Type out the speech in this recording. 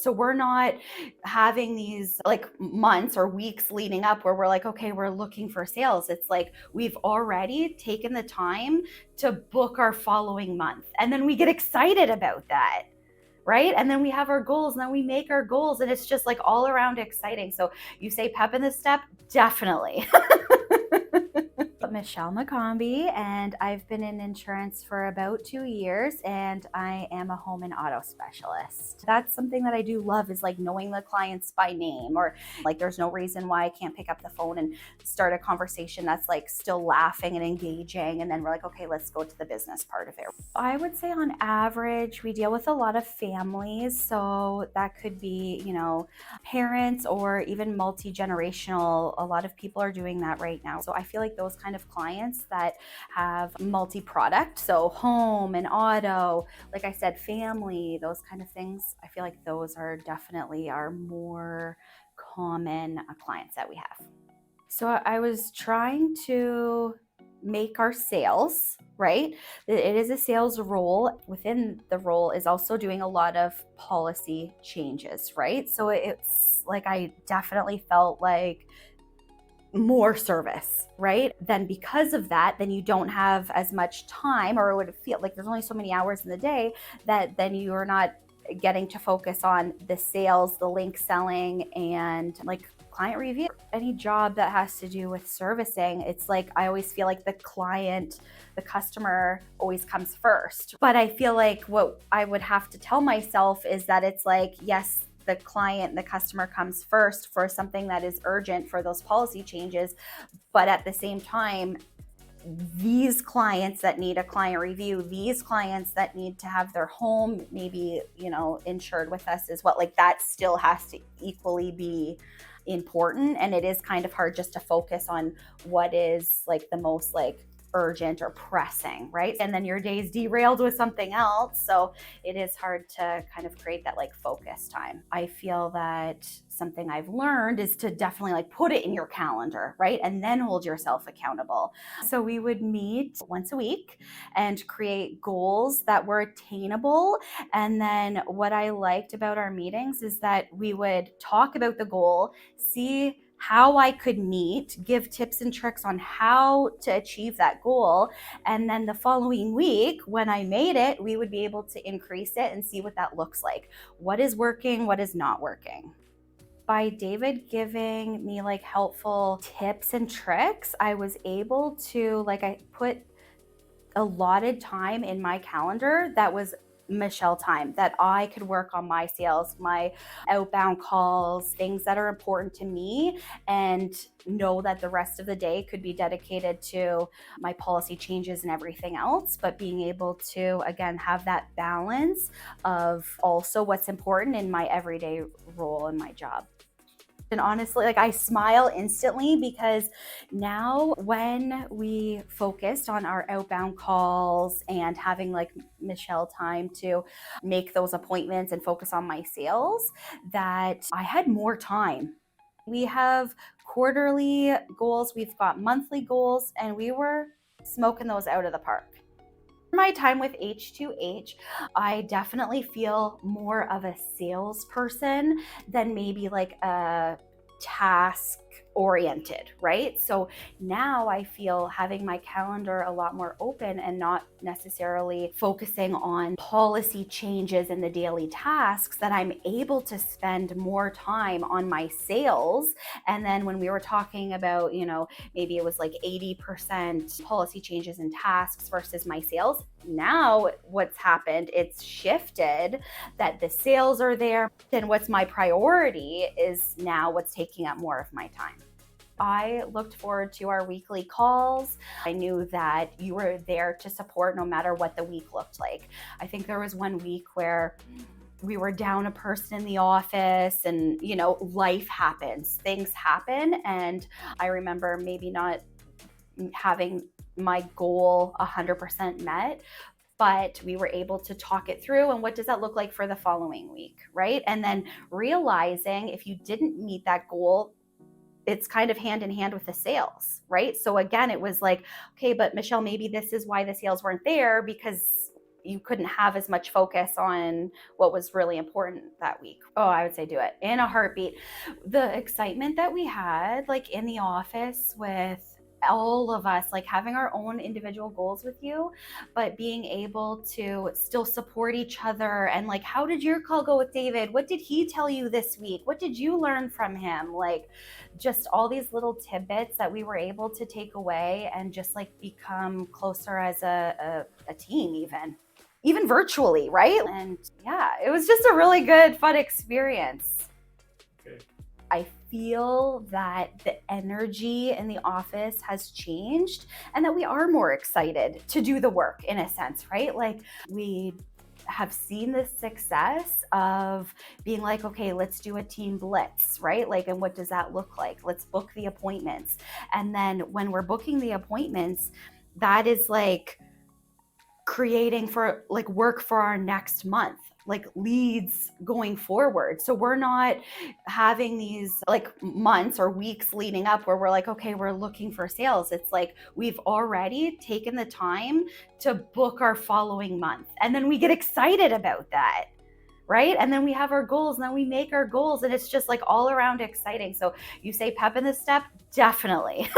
So we're not having these like months or weeks leading up where we're like, okay, we're looking for sales. It's like we've already taken the time to book our following month. And then we get excited about that. Right. And then we have our goals and then we make our goals and it's just like all around exciting. So you say pep in the step, definitely. Michelle McCombie, and I've been in insurance for about 2 years, and I am a home and auto specialist. That's something that I do love is like knowing the clients by name, or like there's no reason why I can't pick up the phone and start a conversation that's like still laughing and engaging, and then we're like, okay, let's go to the business part of it. I would say on average, we deal with a lot of families, so that could be, parents or even multi-generational. A lot of people are doing that right now. So I feel like those kind of clients that have multi-product, so home and auto, like I said, family, those kind of things, I feel like those are definitely our more common clients that we have. So I was trying to make our sales, right? It is a sales role. Within the role is also doing a lot of policy changes, right? So it's like I definitely felt like more service, right? Then because of that, then you don't have as much time, or it would feel like there's only so many hours in the day that then you're not getting to focus on the sales, the link selling, and like client review. Any job that has to do with servicing, it's like I always feel like the customer always comes first. But I feel like what I would have to tell myself is that it's like, yes, the client, the customer comes first for something that is urgent for those policy changes. But at the same time, these clients that need a client review, these clients that need to have their home maybe, insured with us as well, like that still has to equally be important. And it is kind of hard just to focus on what is like the most like urgent or pressing, right? And then your day's derailed with something else. So it is hard to kind of create that like focus time. I feel that something I've learned is to definitely like put it in your calendar, right? And then hold yourself accountable. So we would meet once a week and create goals that were attainable. And then what I liked about our meetings is that we would talk about the goal, see how I could meet, give tips and tricks on how to achieve that goal. And then the following week, when I made it, we would be able to increase it and see what that looks like. What is working, what is not working. By David giving me like helpful tips and tricks, I was able to, like, I put allotted time in my calendar that was Michelle time, that I could work on my sales, my outbound calls, things that are important to me, and know that the rest of the day could be dedicated to my policy changes and everything else. But being able to, again, have that balance of also what's important in my everyday role in my job. And honestly, like I smile instantly because now when we focused on our outbound calls and having like Michelle time to make those appointments and focus on my sales, that I had more time. We have quarterly goals, we've got monthly goals, and we were smoking those out of the park. My time with H2H, I definitely feel more of a salesperson than maybe like a task oriented, right? So now I feel having my calendar a lot more open and not necessarily focusing on policy changes and the daily tasks, that I'm able to spend more time on my sales. And then when we were talking about, maybe it was like 80% policy changes and tasks versus my sales. Now what's happened, it's shifted that the sales are there. Then what's my priority is now what's taking up more of my time. I looked forward to our weekly calls. I knew that you were there to support no matter what the week looked like. I think there was one week where we were down a person in the office and, life happens, things happen. And I remember maybe not having my goal 100% met, but we were able to talk it through. And what does that look like for the following week, right? And then realizing if you didn't meet that goal, it's kind of hand in hand with the sales, right? So again, it was like, okay, but Michelle, maybe this is why the sales weren't there, because you couldn't have as much focus on what was really important that week. Oh, I would say do it in a heartbeat. The excitement that we had like in the office with all of us, like having our own individual goals with you, but being able to still support each other. And like, how did your call go with David? What did he tell you this week? What did you learn from him? Like, just all these little tidbits that we were able to take away and just like become closer as a team, even virtually, right? And yeah, it was just a really good, fun experience. Okay. I feel that the energy in the office has changed and that we are more excited to do the work in a sense, right? Like we have seen the success of being like, okay, let's do a team blitz, right? Like, and what does that look like? Let's book the appointments. And then when we're booking the appointments, that is like creating for like work for our next month, like leads going forward. So we're not having these like months or weeks leading up where we're like, okay, we're looking for sales. It's like we've already taken the time to book our following month. And then we get excited about that. Right. And then we have our goals and then we make our goals and it's just like all around exciting. So you say pep in the step, definitely.